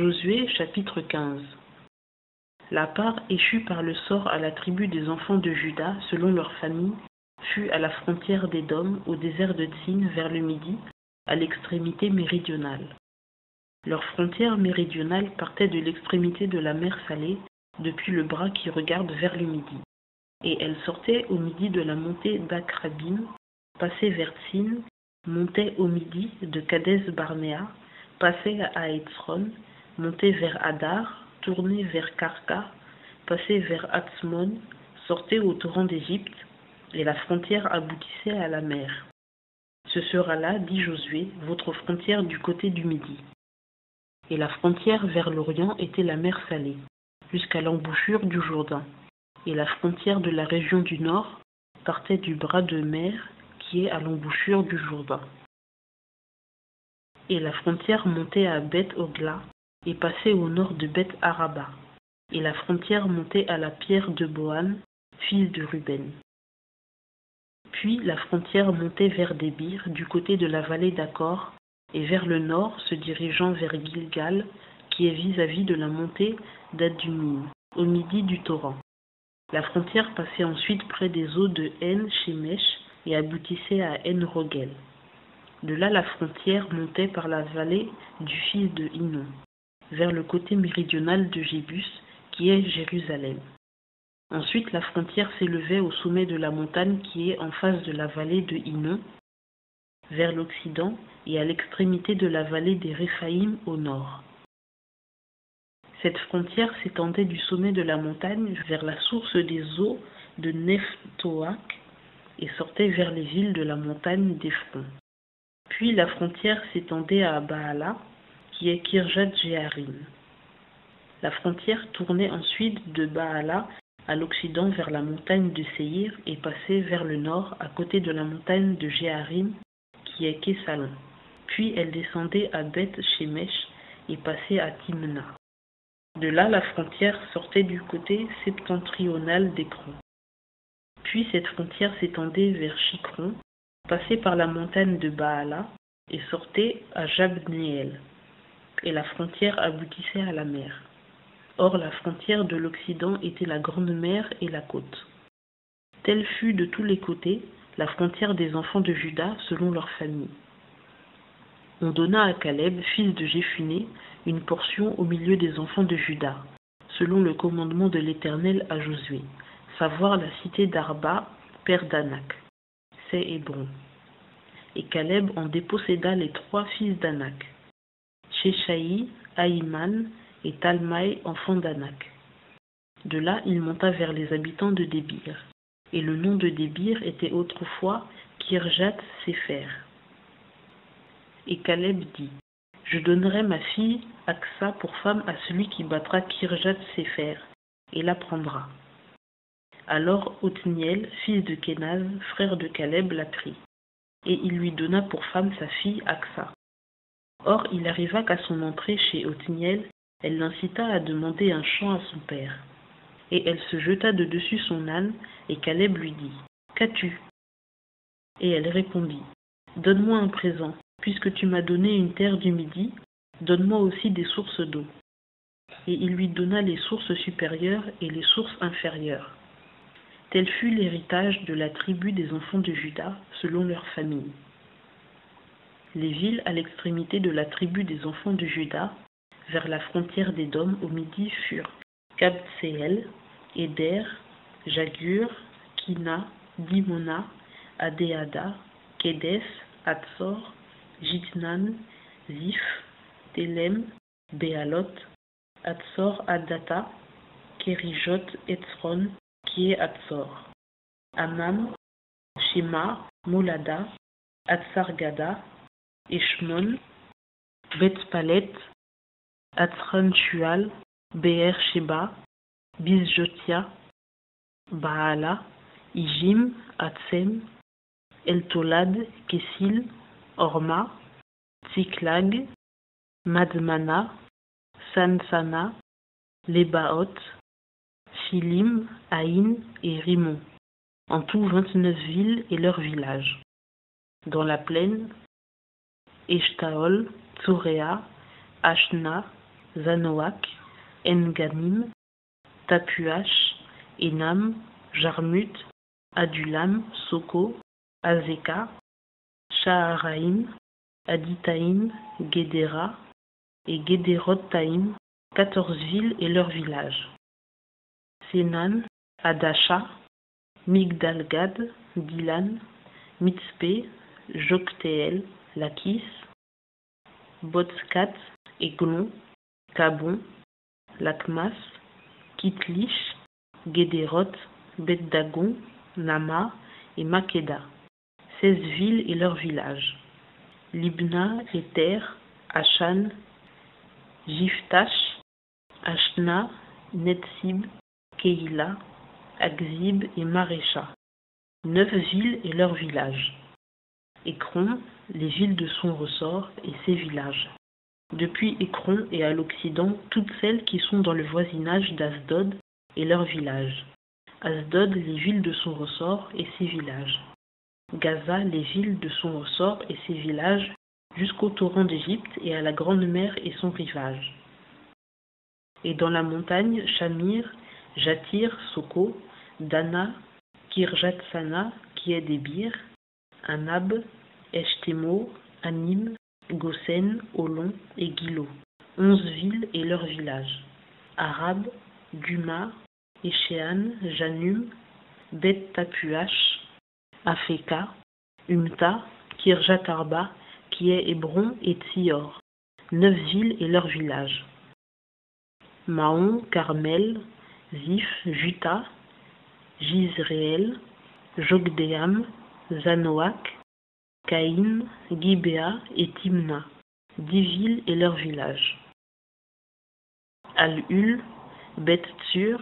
Josué chapitre 15. La part échue par le sort à la tribu des enfants de Juda, selon leur famille, fut à la frontière d'Édom, au désert de Tsin, vers le midi, à l'extrémité méridionale. Leur frontière méridionale partait de l'extrémité de la mer Salée, depuis le bras qui regarde vers le midi, et elle sortait au midi de la montée d'Akrabim, passait vers Tsin, montait au midi de Kadès Barnéa, passait à Étzron, montait vers Hadar, tournait vers Karka, passait vers Atzmon, sortait au torrent d'Égypte, et la frontière aboutissait à la mer. Ce sera là, dit Josué, votre frontière du côté du midi. Et la frontière vers l'Orient était la mer Salée, jusqu'à l'embouchure du Jourdain. Et la frontière de la région du nord partait du bras de mer qui est à l'embouchure du Jourdain. Et la frontière montait à Beth-Ogla et passait au nord de Beth-Araba. Et la frontière montait à la pierre de Bohan, fils de Ruben. Puis la frontière montait vers Débir, du côté de la vallée d'Accor, et vers le nord, se dirigeant vers Gilgal, qui est vis-à-vis de la montée d'Adumim, au midi du torrent. La frontière passait ensuite près des eaux de En-Shemesh et aboutissait à En-Rogel. De là, la frontière montait par la vallée du fils de Hinnom, vers le côté méridional de Jébus, qui est Jérusalem. Ensuite, la frontière s'élevait au sommet de la montagne qui est en face de la vallée de Hinnom, vers l'occident, et à l'extrémité de la vallée des Réphaïm au nord. Cette frontière s'étendait du sommet de la montagne vers la source des eaux de Nephtoak et sortait vers les villes de la montagne d'Ephron. Puis la frontière s'étendait à Baala, qui est Kirjat-Jearim. La frontière tournait ensuite de Baala à l'occident vers la montagne de Séhir et passait vers le nord à côté de la montagne de Jearim, qui est Kesalon. Puis elle descendait à Beth-Shemesh et passait à Timna. De là, la frontière sortait du côté septentrional d'Écron. Puis cette frontière s'étendait vers Chicron, passait par la montagne de Baala et sortait à Jabnéel. Et la frontière aboutissait à la mer. Or, la frontière de l'Occident était la grande mer et la côte. Telle fut de tous les côtés la frontière des enfants de Juda selon leur famille. On donna à Caleb, fils de Jéphuné, une portion au milieu des enfants de Juda, selon le commandement de l'Éternel à Josué, savoir la cité d'Arba, père d'Anak, c'est Hébron. Et Caleb en déposséda les 3 fils d'Anak, Sheshaï, Ahiman et Talmaï, enfants d'Anak. De là, il monta vers les habitants de Débir, et le nom de Débir était autrefois Kirjat-Séfer. Et Caleb dit, je donnerai ma fille Aksa pour femme à celui qui battra Kirjat-Séfer, et la prendra. Alors Othniel, fils de Kénaz, frère de Caleb, la prit, et il lui donna pour femme sa fille Aksa. Or il arriva qu'à son entrée chez Othniel, elle l'incita à demander un champ à son père. Et elle se jeta de dessus son âne, et Caleb lui dit, qu'as-tu? Et elle répondit, donne-moi un présent. Puisque tu m'as donné une terre du midi, donne-moi aussi des sources d'eau. Et il lui donna les sources supérieures et les sources inférieures. Tel fut l'héritage de la tribu des enfants de Juda, selon leur famille. Les villes à l'extrémité de la tribu des enfants de Juda, vers la frontière d'Édom au midi furent Kabtseel, Éder, Jagur, Kina, Dimona, Adéada, Kédes, Hatzor, Jitnan, Ziph, Telem, Béalot, Hatzor Adata, Kérijot Etzron, qui est Hatzor, Amam, Shema, Moulada, Hatzargada, Eshmon, Beth-Palet, Hatzran-Shual, Be'er-Sheba, Bizjotia, Baala, Ijim, Hatzem, Eltolad, Kessil, Orma, Tsiklag, Madmana, Sansana, Lebaot, Philim, Aïn et Rimon, en tout 29 villes et leurs villages. Dans la plaine, Eshtaol, Tsoréa, Ashna, Zanoach, En-Ganim, Tapuach, Enam, Jarmut, Adulam, Soko, Azeka, Shaharaim, Aditaïm, Guédéra et Guédéroth-Taïm, 14 villes et leurs villages. Sénan, Adasha, Migdal-Gad, Dilan, Mitzpé, Joktéel, Lakis, Botskat, Eglon, Kabon, Lakmas, Kitlish, Guédéroth, Bet-Dagon, Nama et Makeda, 16 villes et leurs villages. Libna, Éter, Achan, Jiftash, Ashna, Netsib, Keïla, Akzib et Marécha, 9 villes et leurs villages. Écron, les villes de son ressort et ses villages. Depuis Écron et à l'Occident, toutes celles qui sont dans le voisinage d'Asdod et leurs villages. Asdod, les villes de son ressort et ses villages. Gaza, les villes de son ressort et ses villages, jusqu'au torrent d'Égypte et à la grande mer et son rivage. Et dans la montagne, Shamir, Jatir, Soko, Dana, Kirjat-Sana, qui est Débir, Anab, Eshtemo, Anim, Gosen, Olon et Gilo, 11 villes et leurs villages. Arab, Duma, Échéan, Janum, Bet-Tapuach, Afeka, Umta, Kirjat-Arba, qui est Hébron et Tsior, 9 villes et leurs villages. Maon, Carmel, Ziph, Juta, Jizréel, Jokdeam, Zanoach, Caïn, Gibéa et Timna, 10 villes et leurs villages. Al-Ul, Bet-Tsur,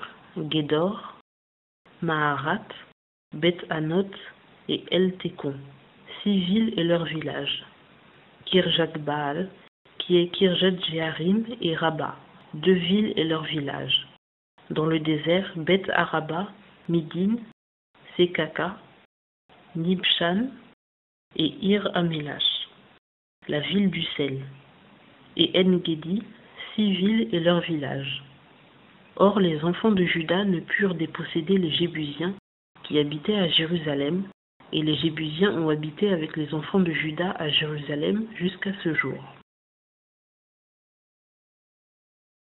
Gédor, Maharat, Bet-Anot et El-Tekon, 6 villes et leurs villages. Kirjat-Baal, qui est Kirjat-Jearim et Rabat, 2 villes et leurs villages. Dans le désert, Bet-Araba, Midin, Sekaka, Nibshan et Ir-Amelash, la ville du sel, et En-Gedi, 6 villes et leurs villages. Or les enfants de Juda ne purent déposséder les Jébusiens qui habitaient à Jérusalem, et les Jébusiens ont habité avec les enfants de Juda à Jérusalem jusqu'à ce jour.